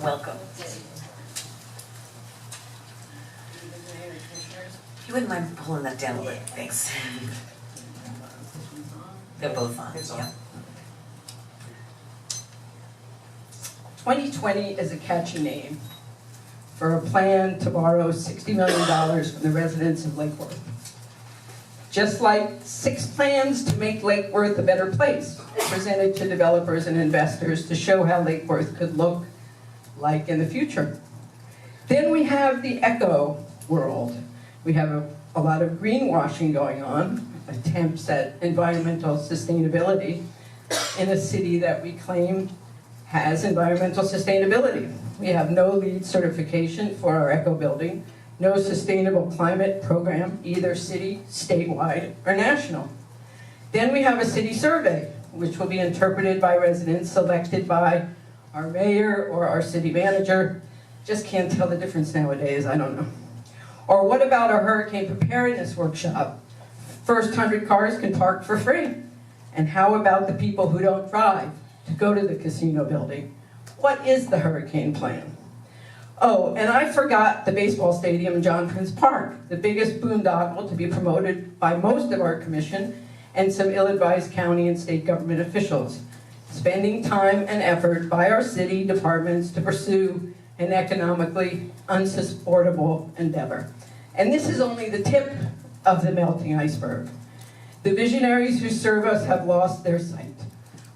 Welcome. You wouldn't mind pulling that down a little, thanks. They're both on, yeah. 2020 is a catchy name for a plan to borrow $60 million from the residents of Lake Worth. Just like 6 plans to make Lake Worth a better place, presented to developers and investors to show how Lake Worth could look like in the future. Then we have the eco world. We have a lot of greenwashing going on, attempts at environmental sustainability in a city that we claim has environmental sustainability. We have no LEED certification for our eco building, no sustainable climate program, either city, statewide, or national. Then we have a city survey, which will be interpreted by residents selected by our mayor or our city manager. Just can't tell the difference nowadays, I don't know. Or what about our hurricane preparedness workshop? First 100 cars can park for free. And how about the people who don't drive to go to the casino building? What is the hurricane plan? Oh, and I forgot the baseball stadium in John Prince Park, the biggest boondoggle to be promoted by most of our commission and some ill-advised county and state government officials, spending time and effort by our city departments to pursue an economically unsupportable endeavor. And this is only the tip of the melting iceberg. The visionaries who serve us have lost their sight.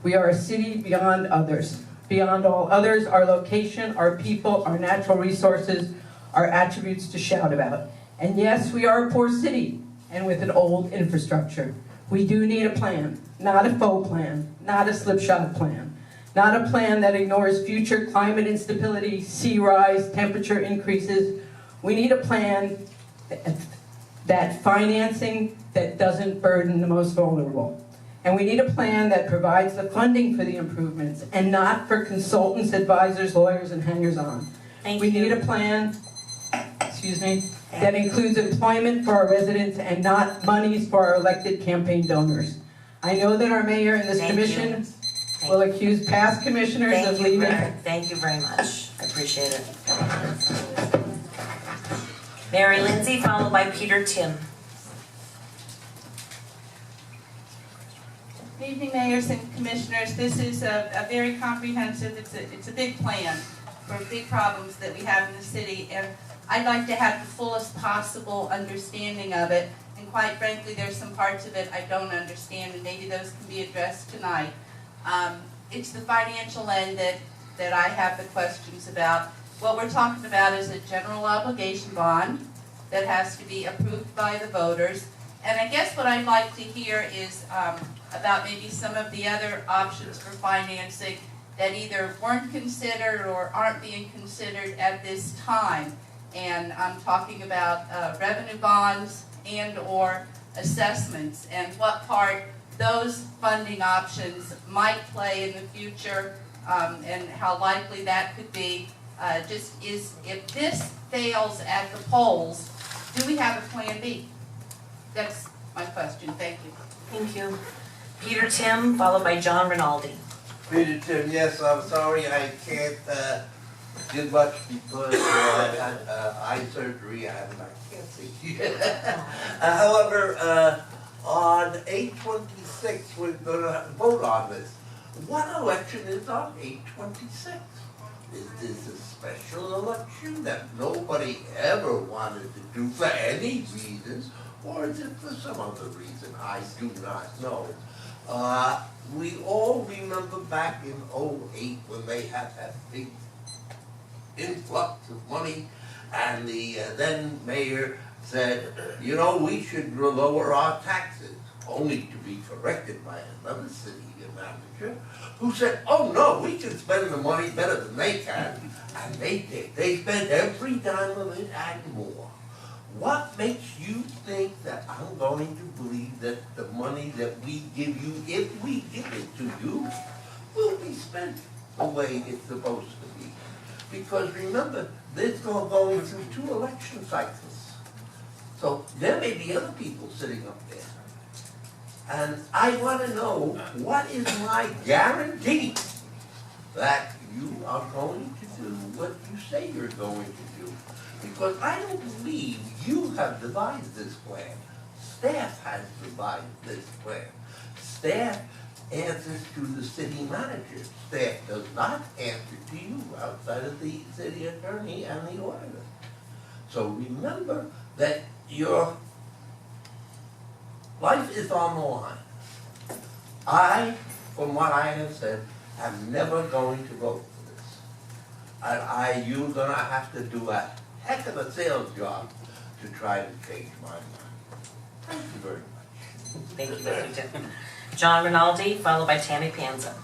We are a city beyond others. Beyond all others, our location, our people, our natural resources are attributes to shout about. And yes, we are a poor city and with an old infrastructure. We do need a plan, not a faux plan, not a slipshod plan, not a plan that ignores future climate instability, sea rise, temperature increases. We need a plan that financing that doesn't burden the most vulnerable. And we need a plan that provides the funding for the improvements and not for consultants, advisors, lawyers, and hangers-on. We need a plan, that includes employment for our residents and not monies for our elected campaign donors. I know that our mayor and this commission will accuse past commissioners of leaving. Thank you very much. I appreciate it. Mary Lindsay, followed by Peter Tim. Good evening, mayors and commissioners. This is a very comprehensive, it's a big plan for big problems that we have in the city, and I'd like to have the fullest possible understanding of it, and quite frankly, there's some parts of it I don't understand, and maybe those can be addressed tonight. It's the financial end that I have the questions about. What we're talking about is a general obligation bond that has to be approved by the voters, and I guess what I'd like to hear is about maybe some of the other options for financing that either weren't considered or aren't being considered at this time. And I'm talking about revenue bonds and or assessments, and what part those funding options might play in the future, and how likely that could be. If this fails at the polls, do we have a plan B? That's my question. Thank you. Thank you. Peter Tim, followed by John Rinaldi. Peter Tim, yes, I'm sorry I can't do much because I had eye surgery and I can't see. However, on 8/26, we're going to vote on this. What election is on 8/26? Is this a special election that nobody ever wanted to do for any reason, or is it for some other reason? I do not know. We all remember back in '08 when they had that big influx of money, and the then mayor said, you know, we should lower our taxes, only to be corrected by another city manager who said, oh no, we can spend the money better than they can. And they did. They spent every dime of it and more. What makes you think that I'm going to believe that the money that we give you, if we give it to you, will be spent the way it's supposed to be? Because remember, this is going through 2 election cycles. So there may be other people sitting up there. And I want to know, what is my guarantee that you are going to do what you say you're going to do. Because I don't believe you have devised this plan. Staff has devised this plan. Staff answers to the city manager. Staff does not answer to you outside of the city attorney and the auditor. So remember that your life is on the line. I, from what I have said, am never going to vote for this. And you're gonna have to do a heck of a sales job to try to change my mind. Thank you very much. Thank you, Mr. Tim. John Rinaldi, followed by Tammy Panza.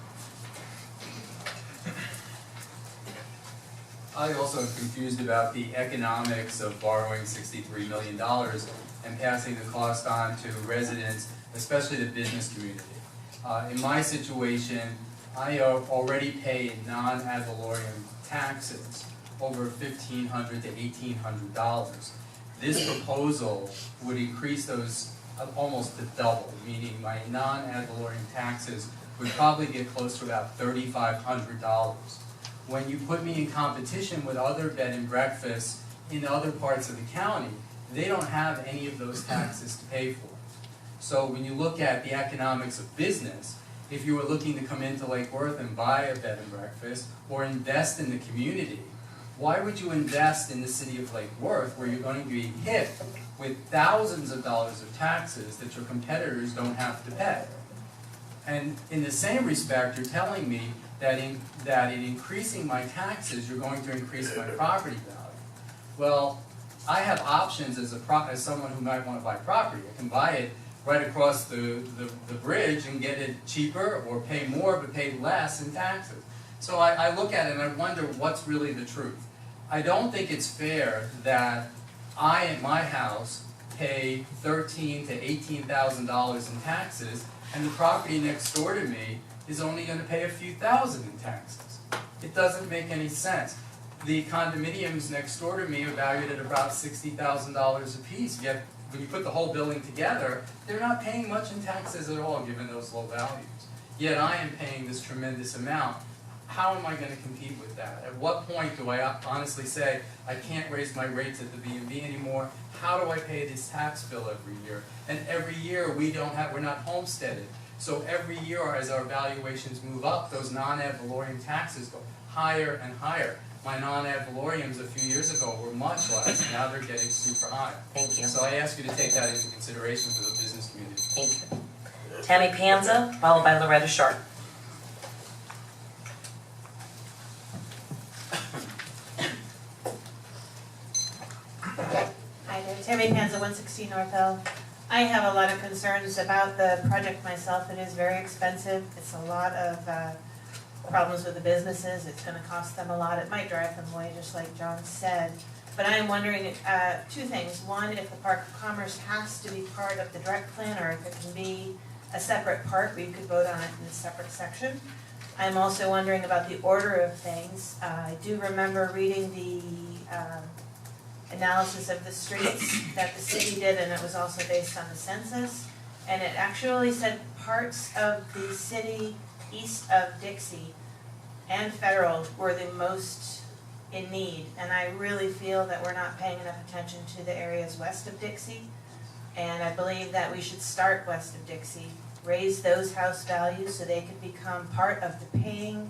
I also am confused about the economics of borrowing $63 million and passing the cost on to residents, especially the business community. In my situation, I already pay non-ad valorem taxes over $1,500 to $1,800. This proposal would increase those almost to double, meaning my non-ad valorem taxes would probably get close to about $3,500. When you put me in competition with other bed and breakfasts in other parts of the county, they don't have any of those taxes to pay for. So when you look at the economics of business, if you were looking to come into Lake Worth and buy a bed and breakfast or invest in the community, why would you invest in the city of Lake Worth where you're going to be hit with thousands of dollars of taxes that your competitors don't have to pay? And in the same respect, you're telling me that in increasing my taxes, you're going to increase my property value. Well, I have options as someone who might want to buy property. I can buy it right across the bridge and get it cheaper, or pay more but pay less in taxes. So I look at it and I wonder what's really the truth. I don't think it's fair that I, at my house, pay $13,000 to $18,000 in taxes, and the property next door to me is only going to pay a few thousand in taxes. It doesn't make any sense. The condominiums next door to me are valued at about $60,000 a piece, yet when you put the whole building together, they're not paying much in taxes at all given those low values. Yet I am paying this tremendous amount. How am I going to compete with that? At what point do I honestly say, I can't raise my rates at the B&B anymore? How do I pay this tax bill every year? And every year we're not homesteaded. So every year as our valuations move up, those non-ad valorem taxes go higher and higher. My non-ad valorem a few years ago were much less, now they're getting super high. Thank you. So I ask you to take that into consideration for the business community. Thank you. Tammy Panza, followed by Loretta Sharp. Hi there, Tammy Panza, 116 North Hill. I have a lot of concerns about the project myself. It is very expensive. It's a lot of problems with the businesses. It's going to cost them a lot. It might drive them away, just like John said. But I am wondering two things. One, if the Park of Commerce has to be part of the direct plan, or if it can be a separate part where you could vote on it in a separate section. I'm also wondering about the order of things. I do remember reading the analysis of the streets that the city did, and it was also based on the census. And it actually said parts of the city east of Dixie and Federal were the most in need. And I really feel that we're not paying enough attention to the areas west of Dixie. And I believe that we should start west of Dixie, raise those house values so they could become part of the payback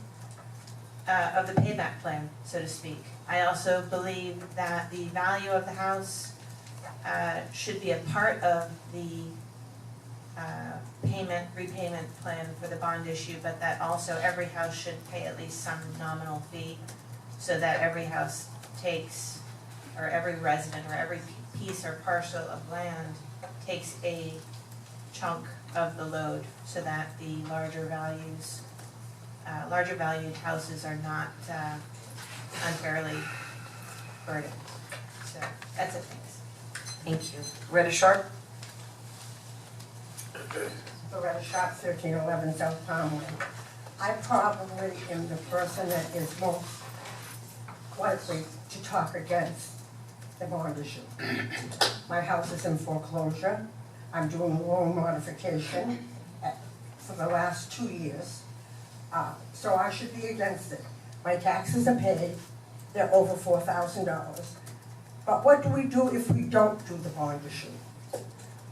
plan, so to speak. I also believe that the value of the house should be a part of the repayment plan for the bond issue, but that also every house should pay at least some nominal fee, so that every house takes, or every resident, or every piece or parcel of land takes a chunk of the load, so that the larger valued houses are not unfairly burdened. So that's it, thanks. Thank you. Loretta Sharp. Loretta Sharp, 1311 South Palmway. I probably am the person that is most likely to talk against the bond issue. My house is in foreclosure. I'm doing loan modification for the last 2 years. So I should be against it. My taxes are paid. they're over $4,000. But what do we do if we don't do the bond issue?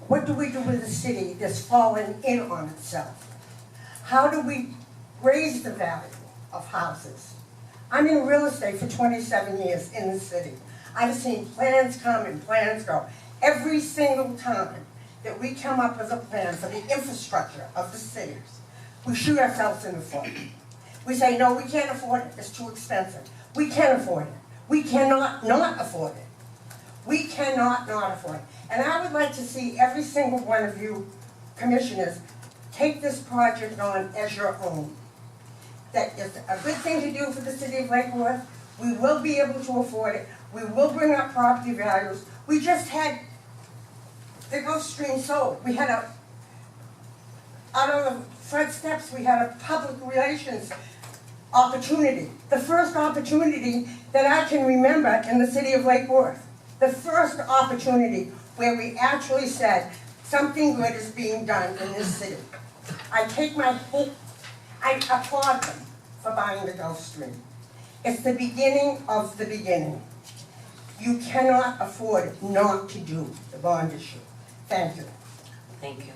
What do we do with a city that's fallen in on itself? How do we raise the value of houses? I'm in real estate for 27 years in the city. I've seen plans come and plans go. Every single time that we come up with a plan for the infrastructure of the city, we shoot ourselves in the foot. We say, no, we can't afford it, it's too expensive. We can afford it. We cannot not afford it. We cannot not afford it. And I would like to see every single one of you commissioners take this project on as your own. That is a good thing to do for the city of Lake Worth. We will be able to afford it. We will bring up property values. We just had the Gulf Stream sold. We had out of the front steps, we had a public relations opportunity. The first opportunity that I can remember in the city of Lake Worth. The first opportunity where we actually said something good is being done in this city. I applaud them for buying the Gulf Stream. It's the beginning of the beginning. You cannot afford not to do the bond issue. Thank you. Thank you.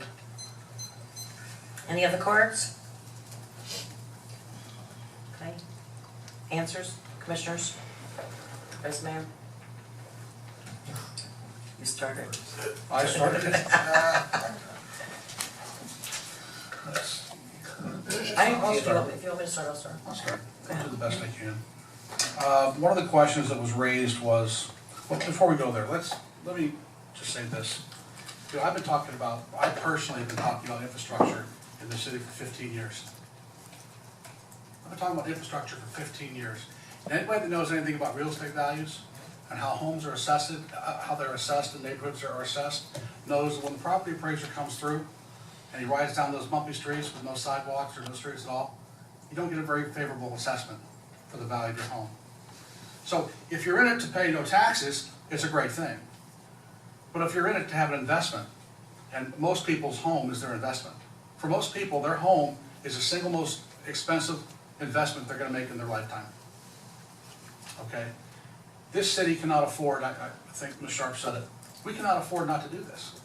Any other cards? Okay. Answers, commissioners? Vice Mayor? You started. I started it. If you want me to start, I'll start. I'll start. I'll do the best I can. One of the questions that was raised was, well, before we go there, let me just say this. You know, I personally have been talking about infrastructure in the city for 15 years. I've been talking about infrastructure for 15 years. And anybody that knows anything about real estate values and how homes are assessed, how they're assessed and neighborhoods are assessed, knows that when the property appraiser comes through and he rides down those bumpy streets with no sidewalks or no streets at all, you don't get a very favorable assessment for the value of your home. So if you're in it to pay no taxes, it's a great thing. But if you're in it to have an investment, and most people's home is their investment. For most people, their home is the single most expensive investment they're going to make in their lifetime. Okay? This city cannot afford, I think Ms. Sharp said it, we cannot afford not to do this.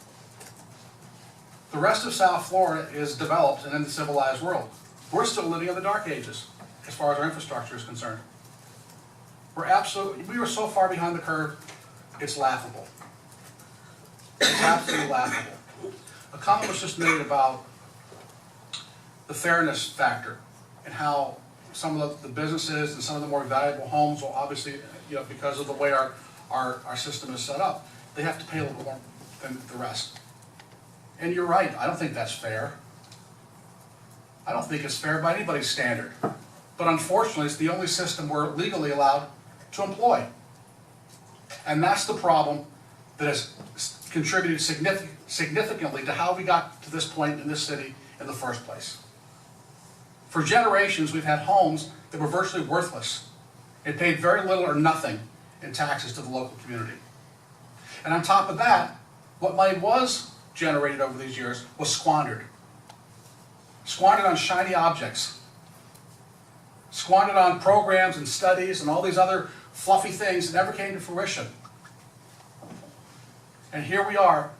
The rest of South Florida is developed and in the civilized world. We're still living in the dark ages as far as our infrastructure is concerned. We are so far behind the curve, it's laughable. It's absolutely laughable. A comment was just made about the fairness factor and how some of the businesses and some of the more valuable homes will obviously, you know, because of the way our system is set up, they have to pay a little more than the rest. And you're right, I don't think that's fair. I don't think it's fair by anybody's standard. But unfortunately, it's the only system we're legally allowed to employ. And that's the problem that has contributed significantly to how we got to this point in this city in the first place. For generations, we've had homes that were virtually worthless and paid very little or nothing in taxes to the local community. And on top of that, what money was generated over these years was squandered. Squandered on shiny objects. Squandered on programs and studies and all these other fluffy things that never came to fruition. And here we are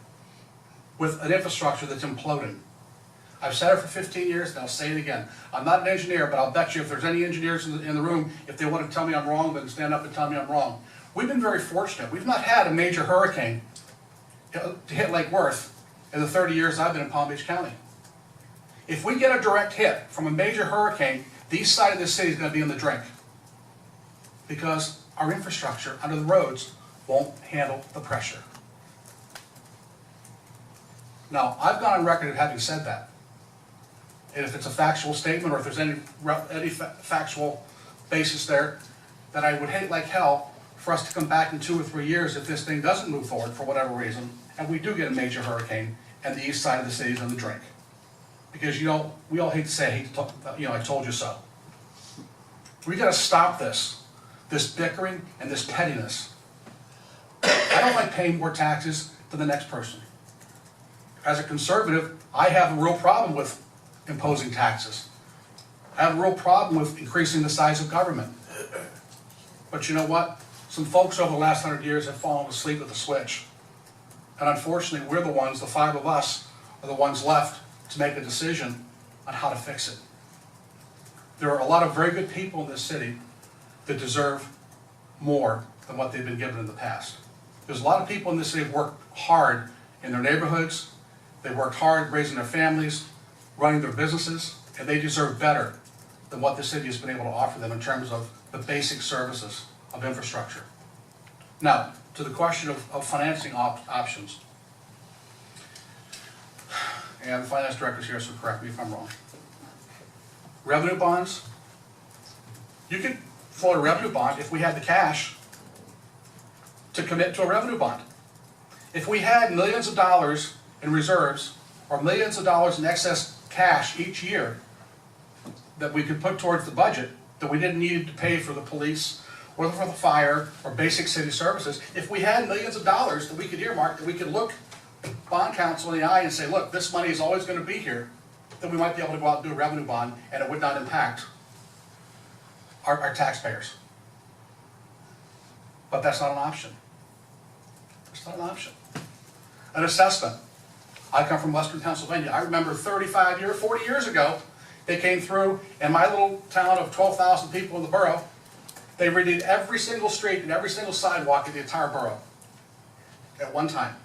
with an infrastructure that's imploding. I've said it for 15 years and I'll say it again. I'm not an engineer, but I'll bet you if there's any engineers in the room, if they want to tell me I'm wrong, then stand up and tell me I'm wrong. We've been very fortunate. We've not had a major hurricane to hit Lake Worth in the 30 years I've been in Palm Beach County. If we get a direct hit from a major hurricane, the east side of this city is going to be in the drink. Because our infrastructure under the roads won't handle the pressure. Now, I've gone on record of having said that. And if it's a factual statement or if there's any factual basis there, then I would hate like hell for us to come back in 2 or 3 years if this thing doesn't move forward for whatever reason, and we do get a major hurricane and the east side of the city is in the drink. Because, you know, we all hate to say, I told you so. We got to stop this bickering and this pettiness. I don't like paying more taxes than the next person. As a conservative, I have a real problem with imposing taxes. I have a real problem with increasing the size of government. But you know what? Some folks over the last 100 years have fallen asleep at the switch. And unfortunately, we're the ones, the 5 of us, are the ones left to make a decision on how to fix it. There are a lot of very good people in this city that deserve more than what they've been given in the past. There's a lot of people in this city who work hard in their neighborhoods, they worked hard raising their families, running their businesses, and they deserve better than what the city has been able to offer them in terms of the basic services of infrastructure. Now, to the question of financing options. And the finance director's here, so correct me if I'm wrong. Revenue bonds, you could float a revenue bond if we had the cash to commit to a revenue bond. If we had millions of dollars in reserves or millions of dollars in excess cash each year that we could put towards the budget that we didn't need to pay for the police or for the fire or basic city services, if we had millions of dollars that we could earmark, that we could look bond counsel in the eye and say, look, this money is always going to be here, then we might be able to go out and do a revenue bond and it would not impact our taxpayers. But that's not an option. It's not an option. An assessment. I come from Western Pennsylvania. I remember 40 years ago, they came through in my little town of 12,000 people in the borough. They redid every single street and every single sidewalk in the entire borough at one time.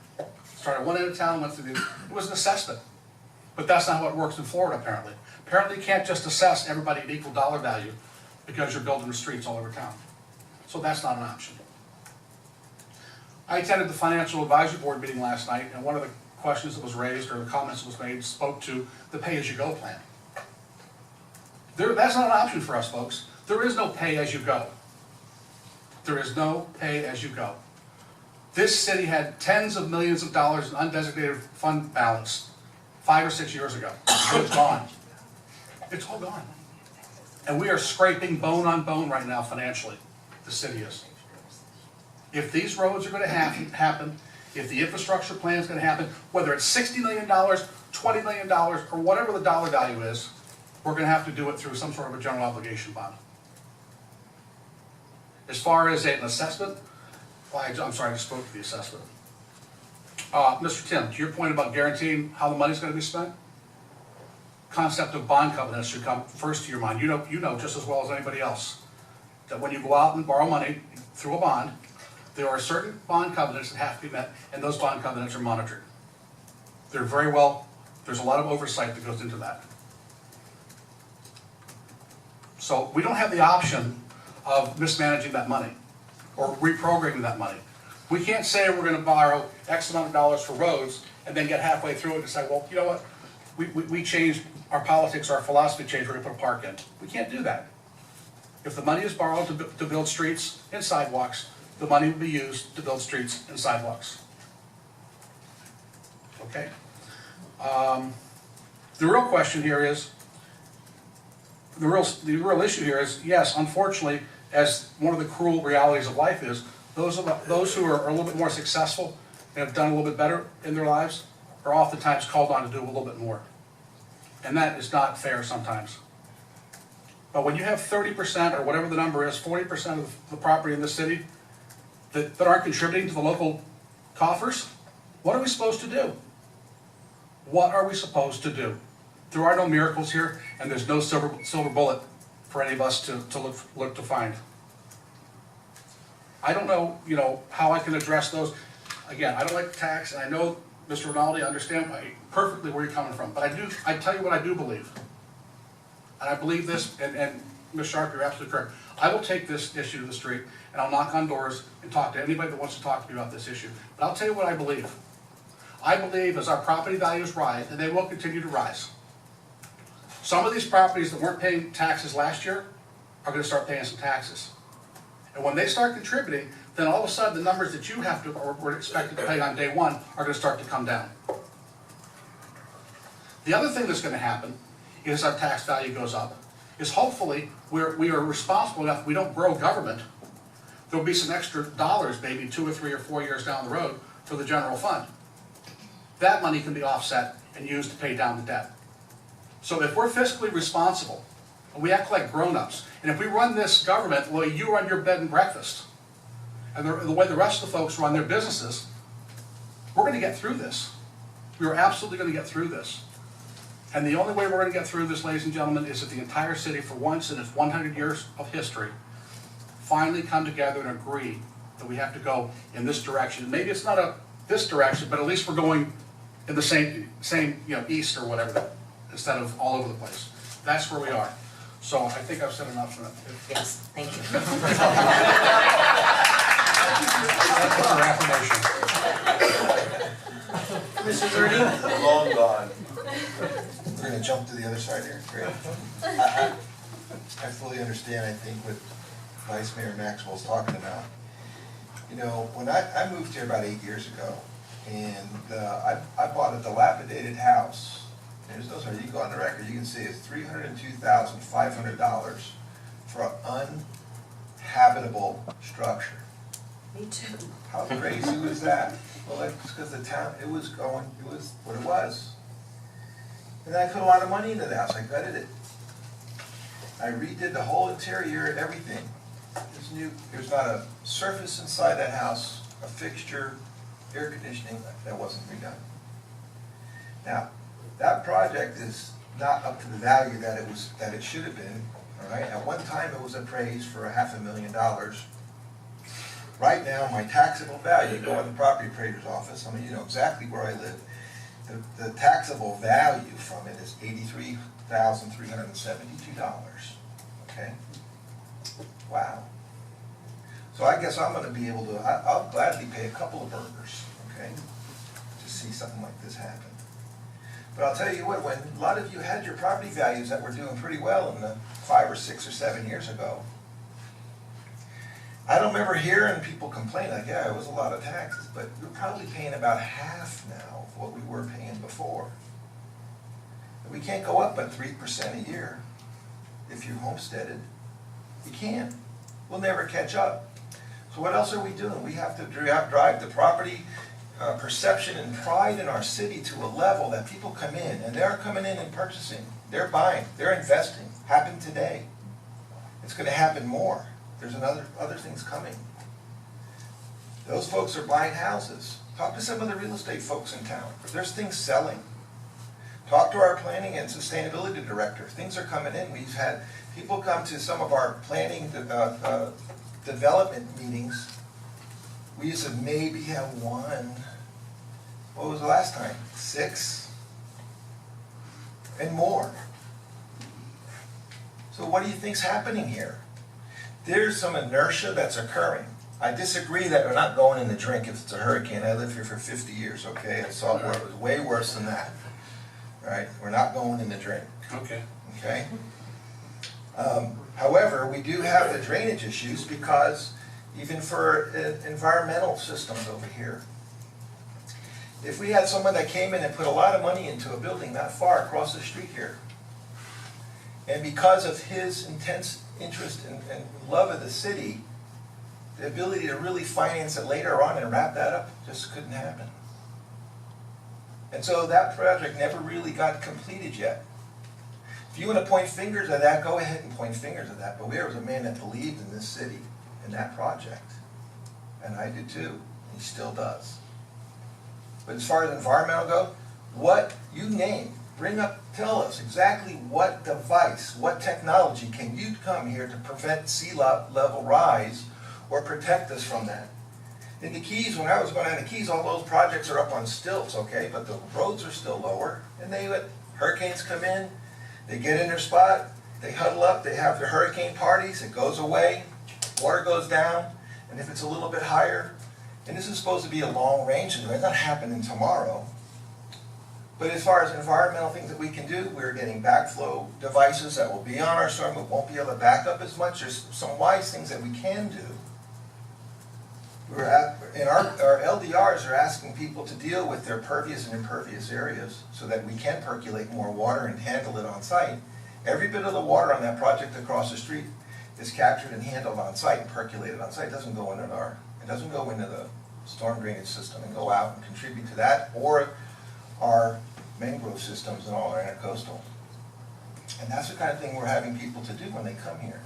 Started at one end of town, went through it was an assessment. But that's not how it works in Florida, apparently. Apparently you can't just assess everybody at equal dollar value because you're building the streets all over town. So that's not an option. I attended the Financial Advisory Board meeting last night, and one of the questions that was raised, or the comments that was made, spoke to the pay-as-you-go plan. That's not an option for us, folks. There is no pay-as-you-go. There is no pay-as-you-go. This city had tens of millions of dollars in undesignated fund balance 5 or 6 years ago. It's gone. It's all gone. And we are scraping bone on bone right now financially. The city is. If these roads are going to happen, if the infrastructure plan is going to happen, whether it's $60 million, $20 million, or whatever the dollar value is, we're going to have to do it through some sort of a general obligation bond. As far as an assessment, well, I'm sorry, I just spoke to the assessment. Mr. Tim, to your point about guaranteeing how the money's going to be spent, concept of bond covenants should come first to your mind. You know just as well as anybody else that when you go out and borrow money through a bond, there are certain bond covenants that have to be met, and those bond covenants are monitored. They're very well, there's a lot of oversight that goes into that. So we don't have the option of mismanaging that money or reprogramming that money. We can't say we're going to borrow X amount of dollars for roads and then get halfway through it and say, well, you know what, we changed our politics, our philosophy changed, we're going to put a park in. We can't do that. If the money is borrowed to build streets and sidewalks, the money will be used to build streets and sidewalks. Okay? The real question here is, the real issue here is, yes, unfortunately, as one of the cruel realities of life is, those who are a little bit more successful and have done a little bit better in their lives are oftentimes called on to do a little bit more. And that is not fair sometimes. But when you have 30% or whatever the number is, 40% of the property in the city that aren't contributing to the local coffers, what are we supposed to do? What are we supposed to do? There are no miracles here, and there's no silver bullet for any of us to look to find. I don't know, how I can address those. Again, I don't like tax, and I know, Mr. Rinaldi, I understand perfectly where you're coming from, but I tell you what I do believe. And I believe this, and Ms. Sharp, you're absolutely correct. I will take this issue to the street, and I'll knock on doors and talk to anybody that wants to talk to me about this issue. But I'll tell you what I believe. I believe as our property values rise, and they will continue to rise, some of these properties that weren't paying taxes last year are going to start paying some taxes. And when they start contributing, then all of a sudden the numbers that you have to, or were expected to pay on day one, are going to start to come down. The other thing that's going to happen is our tax value goes up, is hopefully we are responsible enough, we don't grow government, there'll be some extra dollars maybe 2 or 3 or 4 years down the road for the general fund. That money can be offset and used to pay down the debt. So if we're fiscally responsible, We act like grown-ups. And if we run this government the way you run your bed and breakfast, and the way the rest of the folks run their businesses, we're gonna get through this. We are absolutely gonna get through this. And the only way we're gonna get through this, ladies and gentlemen, is if the entire city, for once in its 100 years of history, finally come together and agree that we have to go in this direction. Maybe it's not this direction, but at least we're going in the same east or whatever, instead of all over the place. That's where we are. So I think I've said enough for that. Yes, thank you. That's our affirmation. Commissioner Zerdy? Long gone. We're gonna jump to the other side here, great. I fully understand, I think, what Vice Mayor Maxwell's talking about. You know, when I moved here about 8 years ago, and I bought a dilapidated house. There's no, sorry, you can go on the record, you can see it's $302,500 for an uninhabitable structure. Me too. How crazy was that? Well, that's because the town, it was what it was. And I put a lot of money into the house, I gutted it. I redid the whole interior, everything. There's not a surface inside that house, a fixture, air conditioning, that wasn't redone. Now, that project is not up to the value that it should have been, all right? At one time, it was appraised for $500,000. Right now, my taxable value, go in the property appraiser's office, I mean, you know exactly where I live. The taxable value from it is $83,372, okay? Wow. So I guess I'm gonna be able to, I'll gladly pay a couple of burgers, okay, to see something like this happen. But I'll tell you what, when a lot of you had your property values that were doing pretty well in the 5 or 6 or 7 years ago, I don't remember hearing people complain like, yeah, it was a lot of taxes, but we're probably paying about half now of what we were paying before. And we can't go up but 3% a year if you homesteaded. You can't. We'll never catch up. So what else are we doing? We have to drive the property perception and pride in our city to a level that people come in, and they're coming in and purchasing. They're buying. They're investing. Happened today. It's going to happen more. There's other things coming. Those folks are buying houses. Talk to some of the real estate folks in town. There's things selling. Talk to our planning and sustainability director. Things are coming in. We've had people come to some of our planning development meetings. We used to maybe have one. What was the last time? 6 and more. So what do you think's happening here? There's some inertia that's occurring. I disagree that we're not going in the drink if it's a hurricane. I lived here for 50 years, okay? I saw where it was way worse than that. All right? We're not going in the drink. Okay. Okay? However, we do have the drainage issues because even for environmental systems over here, if we had someone that came in and put a lot of money into a building not far across the street here, and because of his intense interest and love of the city, the ability to really finance it later on and wrap that up just couldn't happen. And so that project never really got completed yet. If you want to point fingers at that, go ahead and point fingers at that. But there was a man that believed in this city, in that project. And I did too. And he still does. But as far as environmental go, what you name, bring up, tell us exactly what device, what technology can you come here to prevent sea level rise or protect us from that. In the Keys, when I was going down the Keys, all those projects are up on stilts, okay, but the roads are still lower, and hurricanes come in, they get in their spot, they huddle up, they have their hurricane parties, it goes away, water goes down, and if it's a little bit higher, and this is supposed to be a long range, and it's not happening tomorrow. But as far as environmental things that we can do, we're getting backflow devices that will be on our storm, but won't be able to back up as much. There's some wise things that we can do. Our LDRs are asking people to deal with their pervious and impervious areas so that we can percolate more water and handle it on site. Every bit of the water on that project across the street is captured and handled on site and percolated on site. It doesn't go into the storm drainage system and go out and contribute to that or our mangrove systems and all our intercoastal. And that's the kind of thing we're having people to do when they come here.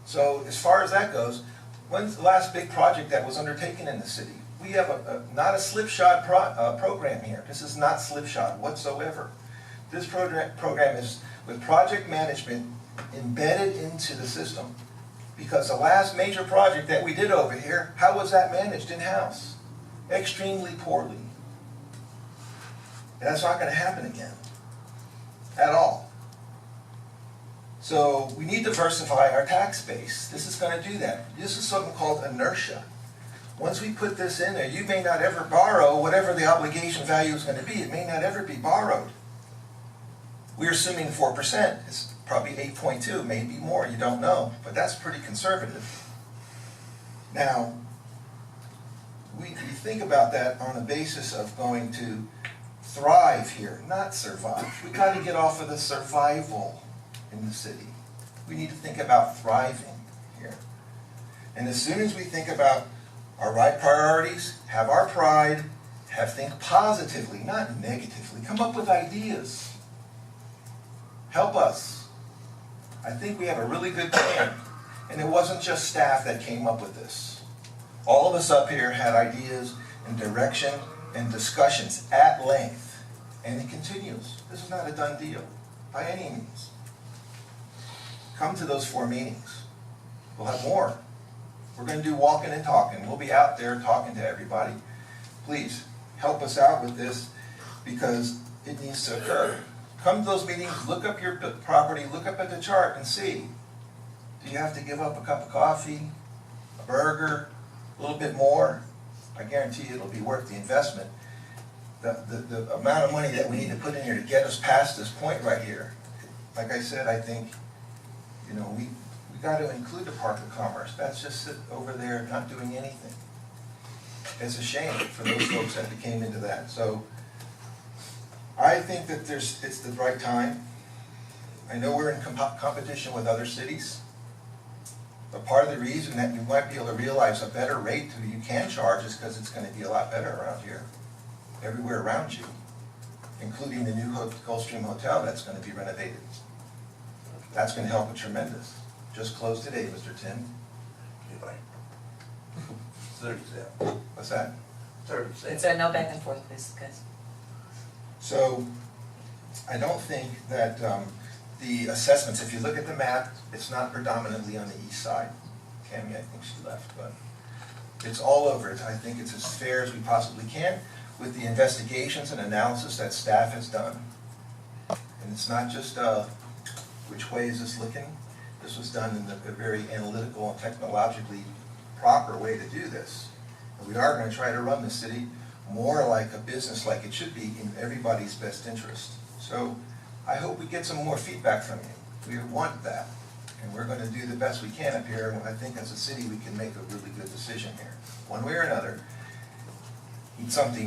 So as far as that goes, when's the last big project that was undertaken in the city? We have not a slipshod program here. This is not slipshod whatsoever. This program is with project management embedded into the system. Because the last major project that we did over here, how was that managed in-house? Extremely poorly. And that's not going to happen again. At all. So we need to diversify our tax base. This is going to do that. This is something called inertia. Once we put this in there, you may not ever borrow whatever the obligation value is going to be. It may not ever be borrowed. We're assuming 4%. It's probably 8.2, maybe more, you don't know. But that's pretty conservative. Now, we think about that on the basis of going to thrive here, not survive. We got to get off of the survival in the city. We need to think about thriving here. And as soon as we think about our right priorities, have our pride, think positively, not negatively, come up with ideas. Help us. I think we have a really good plan. And it wasn't just staff that came up with this. All of us up here had ideas and direction and discussions at length. And it continues. This is not a done deal, by any means. Come to those 4 meetings. We'll have more. We're going to do walking and talking. We'll be out there talking to everybody. Please, help us out with this because it needs to occur. Come to those meetings, look up your property, look up at the chart and see. Do you have to give up a cup of coffee, a burger, a little bit more? I guarantee you it'll be worth the investment. The amount of money that we need to put in here to get us past this point right here. Like I said, I think, you know, we got to include the Park of Commerce. That's just sit over there not doing anything. It's a shame for those folks that came into that. So I think that it's the right time. I know we're in competition with other cities. But part of the reason that you might be able to realize a better rate that you can charge is because it's going to be a lot better around here. Everywhere around you, including the new Gulfstream Hotel that's going to be renovated. That's going to help it tremendous. Just closed today, Mr. Tim. 37. What's that? 37. It's no back and forth, please, guys. So, I don't think that the assessments, if you look at the map, it's not predominantly on the east side. Cammy, I think she left, but it's all over it. I think it's as fair as we possibly can with the investigations and analysis that staff has done. And it's not just which way is this looking. This was done in a very analytical and technologically proper way to do this. And we are going to try to run the city more like a business, like it should be in everybody's best interest. So I hope we get some more feedback from you. We want that. And we're going to do the best we can up here. And I think as a city we can make a really good decision here. One way or another, eat something